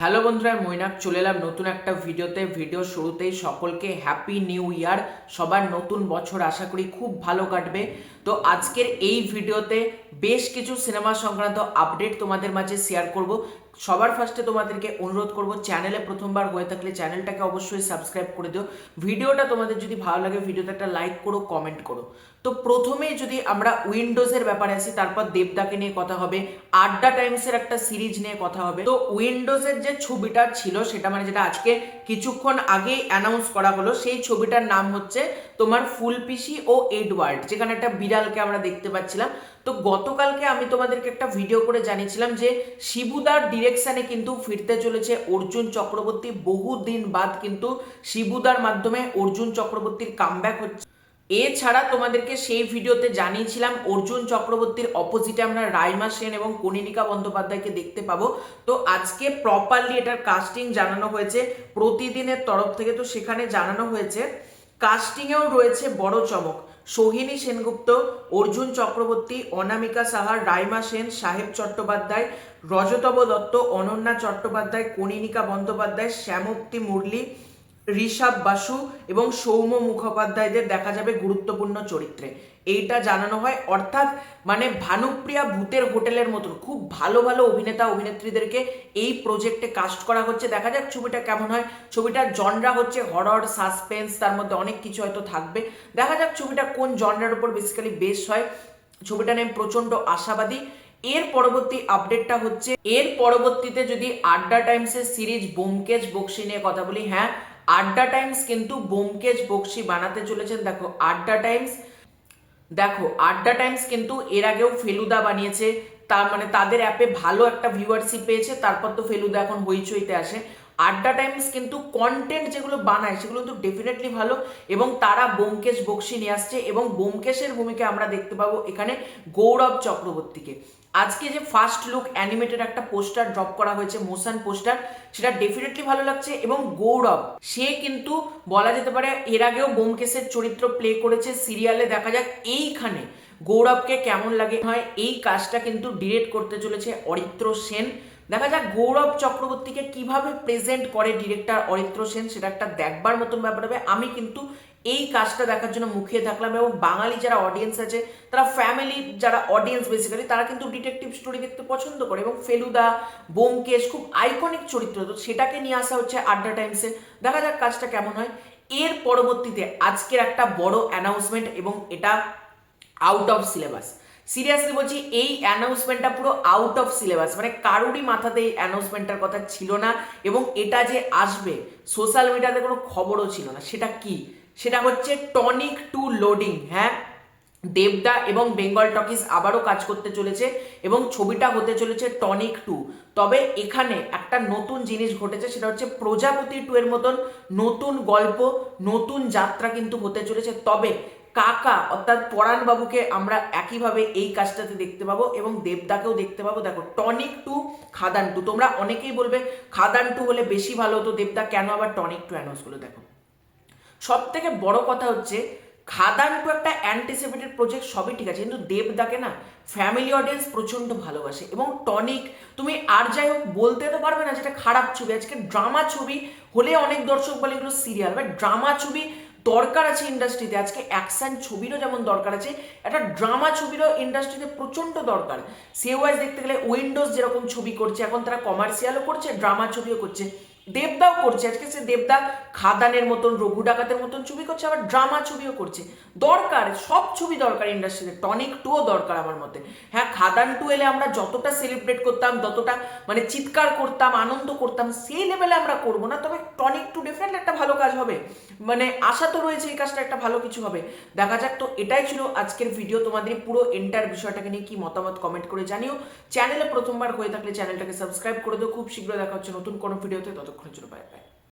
Hello বন্ধুরা, মৈনাক চলে এলাম নতুন একটা ভিডিওতে। ভিডিও শুরুতেই সকলকে হ্যাপি নিউ ইয়ার। সবার নতুন বছর আশা করি খুব ভালো কাটবে। তো আজকের এই ভিডিওতে বেশ কিছু সিনেমা সংক্রান্ত আপডেট তোমাদের মাঝে শেয়ার করব। সবার ফার্স্টে তোমাদেরকে অনুরোধ করব, চ্যানেলে প্রথমবার হয়ে থাকলে চ্যানেলটাকে অবশ্যই সাবস্ক্রাইব করে দিও। ভিডিওটা তোমাদের যদি ভালো লাগে ভিডিওতে একটা লাইক করো, কমেন্ট করো। তো প্রথমেই যদি আমরা উইন্ডোজের ব্যাপারে আসি, তারপর দেবদাকে নিয়ে কথা হবে, আড্ডা টাইমসের একটা সিরিজ নিয়ে কথা হবে। তো উইন্ডোজের যে ছবিটা ছিল সেটা মানে যেটা আজকে কিছুক্ষণ আগে অ্যানাউন্স করা হলো, সেই ছবিটার নাম হচ্ছে তোমার ফুলপিসি ও এডওয়ার্ড, যেখানে একটা বিড়ালকে আমরা দেখতে পাচ্ছিলাম। তো গতকালকে আমি তোমাদেরকে একটা ভিডিও করে জানিয়েছিলাম যে শিবুদার ডিরেকশনে কিন্তু ফিরতে চলেছে অর্জুন চক্রবর্তী। বহুদিন বাদ কিন্তু শিবুদার মাধ্যমে অর্জুন চক্রবর্তীর কামব্যাক হচ্ছে। এছাড়া তোমাদেরকে সেই ভিডিওতে জানিয়েছিলাম অর্জুন চক্রবর্তীর অপোজিটে আমরা রাইমা সেন এবং কনিনিকা বন্দ্যোপাধ্যায়কে দেখতে পাবো। তো আজকে প্রপারলি এটার কাস্টিং জানানো হয়েছে প্রতিদিনের তরফ থেকে। তো সেখানে জানানো হয়েছে কাস্টিংয়েও রয়েছে বড় চমক। সোহিনী সেনগুপ্ত, অর্জুন চক্রবর্তী, অনামিকা সাহা, রাইমা সেন, সাহেব চট্টোপাধ্যায়, রজতব দত্ত, অনন্যা চট্টোপাধ্যায়, কনিনিকা বন্দ্যোপাধ্যায়, শ্যামপ্তি মুরলী, ঋষভ বাসু এবং সৌম্য মুখোপাধ্যায়দের দেখা যাবে গুরুত্বপূর্ণ চরিত্রে। এইটা জানানো হয়, অর্থাৎ মানে ভানুপ্রিয়া ভূতের হোটেলের মতন খুব ভালো ভালো অভিনেতা অভিনেত্রীদেরকে এই প্রজেক্টে কাস্ট করা হচ্ছে। দেখা যাক ছবিটা কেমন হয়। ছবিটার জনরা হচ্ছে হরর, সাসপেন্স, তার মধ্যে অনেক কিছু হয়তো থাকবে। দেখা যাক ছবিটা কোন জনরার উপর বেসিক্যালি বেস হয়। ছবিটা নিয়ে প্রচন্ড আশাবাদী। এর পরবর্তী আপডেটটা হচ্ছে, এর পরবর্তীতে যদি আড্ডা টাইমসের সিরিজ ব্যোমকেশ বক্সী নিয়ে কথা বলি, হ্যাঁ আড্ডা টাইমস কিন্তু ব্যোমকেশ বক্সী বানাতে চলেছেন। আড্ডা টাইমস কিন্তু এর আগেও ফেলুদা বানিয়েছে, তার মানে তাদের অ্যাপে ভালো একটা ভিউয়ারশিপ পেয়েছে, তারপর তো ফেলুদা এখন হইচইতে আসে। আড্ডা টাইমস কিন্তু কন্টেন্ট যেগুলো বানায় সেগুলো কিন্তু ডেফিনেটলি ভালো, এবং তারা ব্যোমকেশ বক্সী নিয়ে আসছে এবং ব্যোমকেশের ভূমিকা আমরা দেখতে পাবো এখানে গৌরব চক্রবর্তীকে। আজকে যে ফার্স্ট লুক অ্যানিমেটেড একটা পোস্টার ড্রপ করা হয়েছে, মোশন পোস্টার, সেটা ডেফিনেটলি ভালো লাগছে। এবং গৌরব সে কিন্তু বলা যেতে পারে এর আগেও ব্যোমকেশের চরিত্র প্লে করেছে সিরিয়ালে। দেখা যাক এইখানে গৌরবকে কেমন লাগে হয়। এই কাজটা কিন্তু ডিরেক্ট করতে চলেছে অরিত্র সেন। দেখা যাক গৌরব চক্রবর্তীকে কিভাবে প্রেজেন্ট করে ডিরেক্টর অরিত্র সেন, সেটা একটা দেখবার মতন ব্যাপার হবে। আমি কিন্তু এই কাজটা দেখার জন্য মুখিয়ে থাকলাম, এবং বাঙালি যারা অডিয়েন্স আছে, তারা ফ্যামিলি যারা অডিয়েন্স বেসিক্যালি, তারা কিন্তু ডিটেকটিভ স্টোরি দেখতে পছন্দ করে, এবং ফেলুদা, ব্যোমকেশ খুব আইকনিক চরিত্র, তো সেটাকে নিয়ে আসা হচ্ছে আড্ডা টাইমসে। দেখা যাক কাজটা কেমন হয়। এর পরবর্তীতে আজকের একটা বড় অ্যানাউন্সমেন্ট, এবং এটা আউট অফ সিলেবাস। সিরিয়াসলি বলছি, এই অ্যানাউন্সমেন্টটা পুরো আউট অফ সিলেবাস, মানে কারোরই মাথাতে এই অ্যানাউন্সমেন্টটার কথা ছিল না, এবং এটা যে আসবে সোশ্যাল মিডিয়াতে কোনো খবরও ছিল না। সেটা কি? সেটা হচ্ছে টনিক 2 লোডিং। হ্যাঁ, দেবদা এবং বেঙ্গল টকিজ আবারও কাজ করতে চলেছে, এবং ছবিটা হতে চলেছে টনিক 2। তবে এখানে একটা নতুন জিনিস ঘটেছে, সেটা হচ্ছে প্রজাপতি 2 এর মতন নতুন গল্প, নতুন যাত্রা কিন্তু হতে চলেছে। তবে কাকা অর্থাৎ পরাণ বাবুকে আমরা একইভাবে এই কাজটাতে দেখতে পাবো, এবং দেবদাকেও দেখতে পাবো। দেখো, টনিক 2, খাদান 2, তোমরা অনেকেই বলবে খাদান 2 হলে বেশি ভালো হতো, দেবদা কেন আবার টনিক 2 অ্যানাউন্স করলো? দেখো, সব থেকে বড় কথা হচ্ছে খাদান 2 একটা অ্যান্টিসিপেটেড প্রজেক্ট, সবই ঠিক আছে, কিন্তু দেবদাকে না ফ্যামিলি অডিয়েন্স প্রচন্ড ভালোবাসে। এবং টনিক তুমি আর যাই হোক বলতে তো পারবে না যেটা খারাপ ছবি। আজকে ড্রামা ছবি হলে অনেক দর্শক বলে এগুলো সিরিয়াল, বাট ড্রামা ছবি দরকার আছে ইন্ডাস্ট্রিতে। আজকে অ্যাকশন ছবিরও যেমন দরকার আছে, একটা ড্রামা ছবিরও ইন্ডাস্ট্রিতে প্রচন্ড দরকার। সে ওয়াইজ দেখতে গেলে উইন্ডোজ যেরকম ছবি করছে, এখন তারা কমার্শিয়ালও করছে, ড্রামা ছবিও করছে, দেবদাও করছে। আজকে সে দেবদা খাদানের মতন, রঘু ডাকাতের মতন ছবি করছে, আবার ড্রামা ছবিও করছে। দরকার, সব ছবি দরকার ইন্ডাস্ট্রিতে। টনিক 2ও দরকার আমার মতে। হ্যাঁ, খাদান 2 এলে আমরা যতটা সেলিব্রেট করতাম, যতটা মানে চিৎকার করতাম, আনন্দ করতাম, সেই লেভেলে আমরা করবো না। তবে টনিক 2 ডেফিনেটলি একটা ভালো কাজ হবে, মানে আশা তো রয়েছে এই কাজটা একটা ভালো কিছু হবে। দেখা যাক। তো এটাই ছিল আজকের ভিডিও। তোমাদের পুরো এন্টার বিষয়টাকে নিয়ে কি মতামত কমেন্ট করে জানিও। চ্যানেলে প্রথমবার হয়ে থাকলে চ্যানেলটাকে সাবস্ক্রাইব করে দিও। খুব শীঘ্র দেখা হচ্ছে নতুন কোনো ভিডিওতে, ততক্ষণের জন্য বাই বাই।